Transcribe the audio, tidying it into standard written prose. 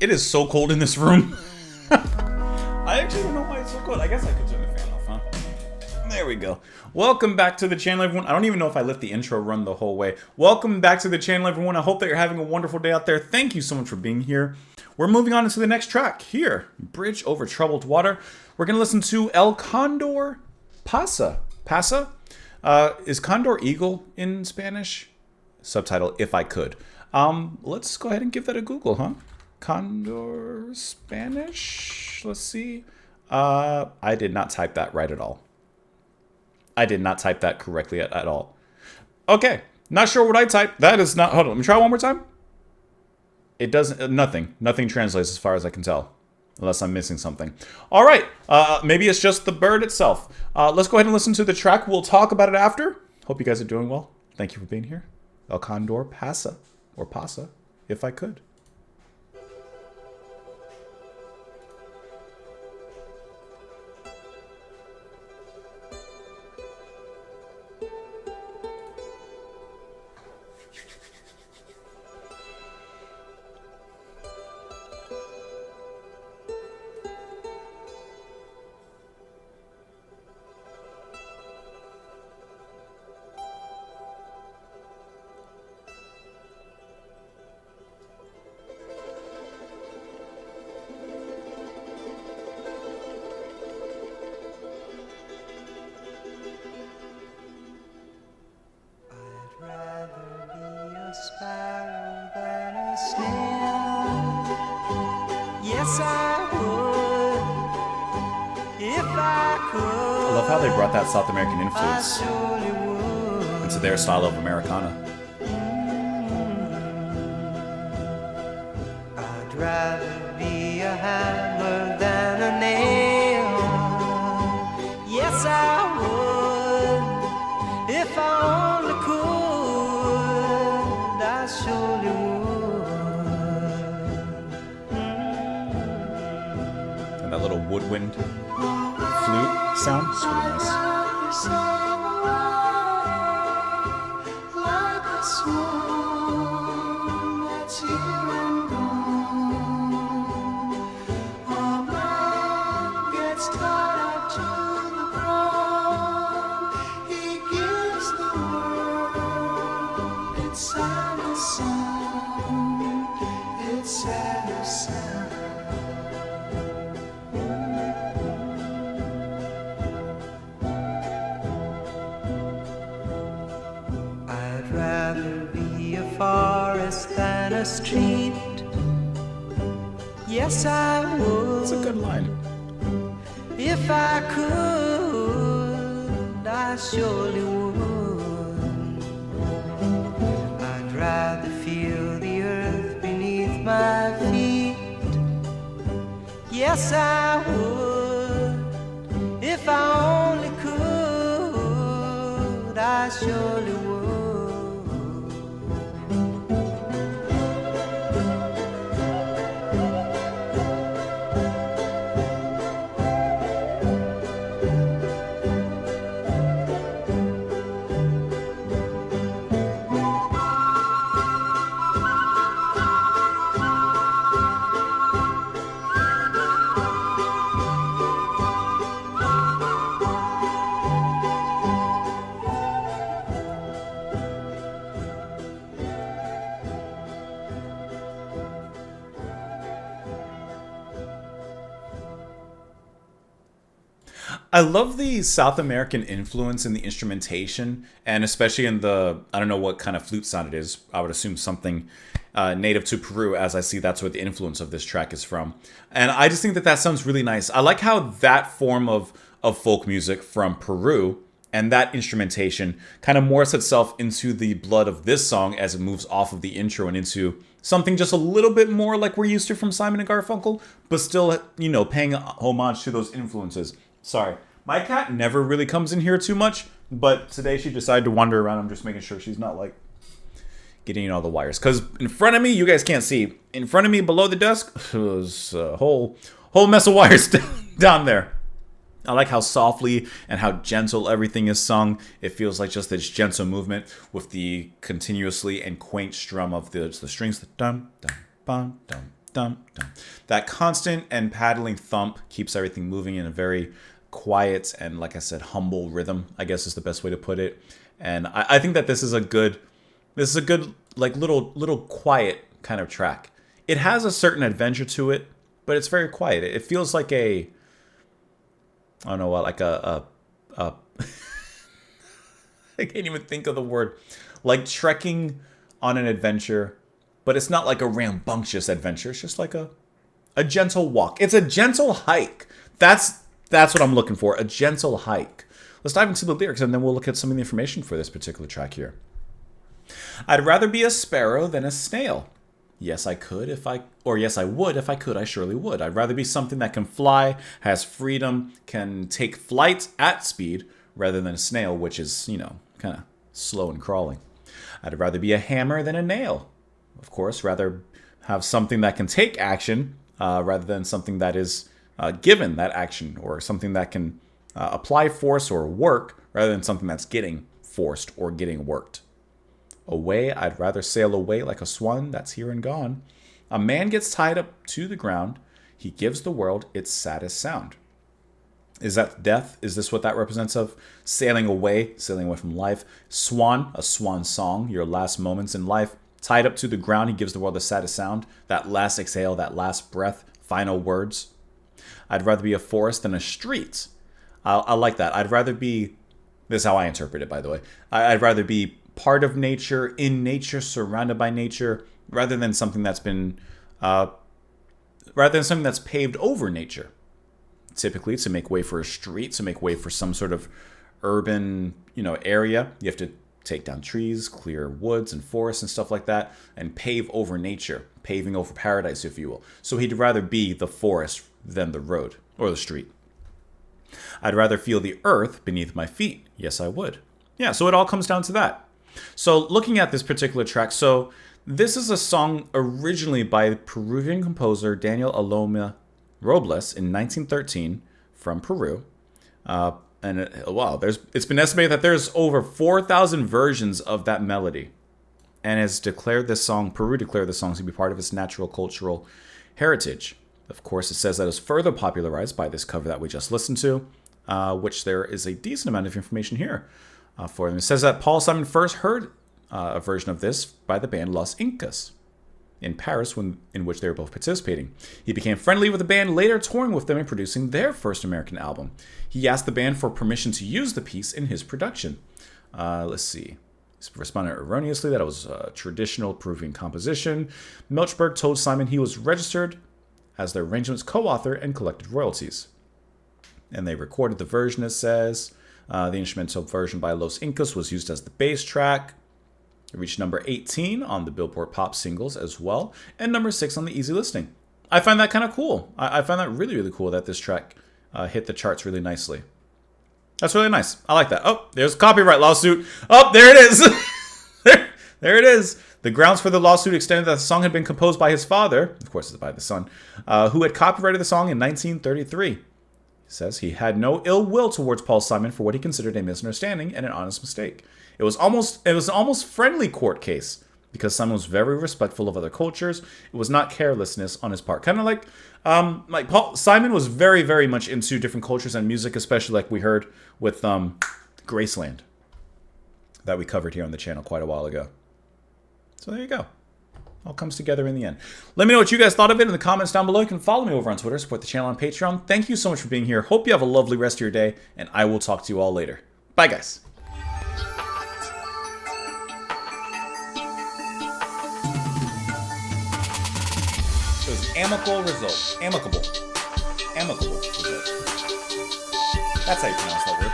It is so cold in this room. I actually don't know why it's so cold. I guess I could turn the fan off, huh? There we go. Welcome back to the channel, everyone. I don't even know if I let the intro run the whole way. Welcome back to the channel, everyone. I hope that you're having a wonderful day out there. Thank you so much for being here. We're moving on into the next track here. Bridge Over Troubled Water. We're going to listen to El Cóndor, Pasa. Pasa? Is Cóndor eagle in Spanish? Subtitle, if I could. Let's go ahead and give that a Google, huh? Cóndor Spanish? Let's see. I did not type that right at all. I did not type that correctly at all. Okay, not sure what I typed. That is not, hold on, let me try one more time. It doesn't, nothing translates as far as I can tell. Unless I'm missing something. All right, maybe it's just the bird itself. Let's go ahead and listen to the track. We'll talk about it after. Hope you guys are doing well. Thank you for being here. El Cóndor Pasa, or Pasa, if I could. I love how they brought that South American influence into their style of Americana. I'd rather be a hammer than a nail. Yes, I would. If I only could, I surely would. And that little woodwind flute sound is really nice. Forest than a street. Yes, I would. That's a good line. If I could, I surely would. I'd rather feel the earth beneath my feet. Yes, I would. If I only could, I surely would. I love the South American influence in the instrumentation, and especially in the, I don't know what kind of flute sound it is. I would assume something native to Peru, as I see that's where the influence of this track is from. And I just think that that sounds really nice. I like how that form of folk music from Peru and that instrumentation kind of morphs itself into the blood of this song as it moves off of the intro and into something just a little bit more like we're used to from Simon and Garfunkel, but still, you know, paying homage to those influences. Sorry. My cat never really comes in here too much, but today she decided to wander around. I'm just making sure she's not, like, getting in all the wires. Because in front of me, you guys can't see. In front of me, below the desk, was a whole mess of wires down there. I like how softly and how gentle everything is sung. It feels like just this gentle movement with the continuously and quaint strum of the strings. Dum, dum, bum, dum, dum, dum. That constant and paddling thump keeps everything moving in a very quiet and, like I said, humble rhythm, I guess is the best way to put it. And I think that this is a good like little quiet kind of track. It has a certain adventure to it, but it's very quiet. It feels like I don't know what, like a I can't even think of the word, like trekking on an adventure, but it's not like a rambunctious adventure. It's just like a gentle walk. It's a gentle hike. That's what I'm looking for, a gentle hike. Let's dive into the lyrics, and then we'll look at some of the information for this particular track here. I'd rather be a sparrow than a snail. Yes, I could yes, I would if I could, I surely would. I'd rather be something that can fly, has freedom, can take flight at speed, rather than a snail, which is, kind of slow and crawling. I'd rather be a hammer than a nail. Of course, rather have something that can take action, rather than something that is given that action, or something that can apply force or work, rather than something that's getting forced or getting worked. Away, I'd rather sail away like a swan that's here and gone. A man gets tied up to the ground. He gives the world its saddest sound. Is that death? Is this what that represents of? Sailing away from life. Swan, a swan song, your last moments in life. Tied up to the ground, he gives the world the saddest sound. That last exhale, that last breath, final words. I'd rather be a forest than a street. I like that. I'd rather be, this is how I interpret it, by the way. I'd rather be part of nature, in nature, surrounded by nature, rather than something that's paved over nature. Typically, to make way for a street, to make way for some sort of urban, area, you have to take down trees, clear woods and forests and stuff like that, and pave over nature, paving over paradise, if you will. So he'd rather be the forest than the road or the street. I'd rather feel the earth beneath my feet. Yes, I would. Yeah, so it all comes down to that. So looking at this particular track, so this is a song originally by Peruvian composer Daniel Aloma Robles in 1913 from Peru. It's been estimated that there's over 4,000 versions of that melody, and Peru declared this song to be part of its natural cultural heritage. Of course, it says that it was further popularized by this cover that we just listened to, which there is a decent amount of information here for them. It says that Paul Simon first heard a version of this by the band Los Incas in Paris, in which they were both participating. He became friendly with the band, later touring with them and producing their first American album. He asked the band for permission to use the piece in his production. Let's see. He responded erroneously that it was a traditional Peruvian composition. Milchberg told Simon he was registered as the arrangement's co-author and collected royalties. And they recorded the version, it says. The instrumental version by Los Incas was used as the bass track. It reached number 18 on the Billboard Pop Singles as well, and number 6 on the Easy Listening. I find that kind of cool. I find that really, really cool that this track hit the charts really nicely. That's really nice. I like that. Oh, there's a copyright lawsuit. Oh, there it is. there it is. The grounds for the lawsuit extended that the song had been composed by his father, of course it's by the son, who had copyrighted the song in 1933. He says he had no ill will towards Paul Simon for what he considered a misunderstanding and an honest mistake. It was an almost friendly court case because Simon was very respectful of other cultures. It was not carelessness on his part. Kind of like Paul Simon was very, very much into different cultures and music, especially like we heard with Graceland that we covered here on the channel quite a while ago. So there you go. All comes together in the end. Let me know what you guys thought of it in the comments down below. You can follow me over on Twitter, support the channel on Patreon. Thank you so much for being here. Hope you have a lovely rest of your day, and I will talk to you all later. Bye, guys. It was amicable result. Amicable result. That's how you pronounce that word.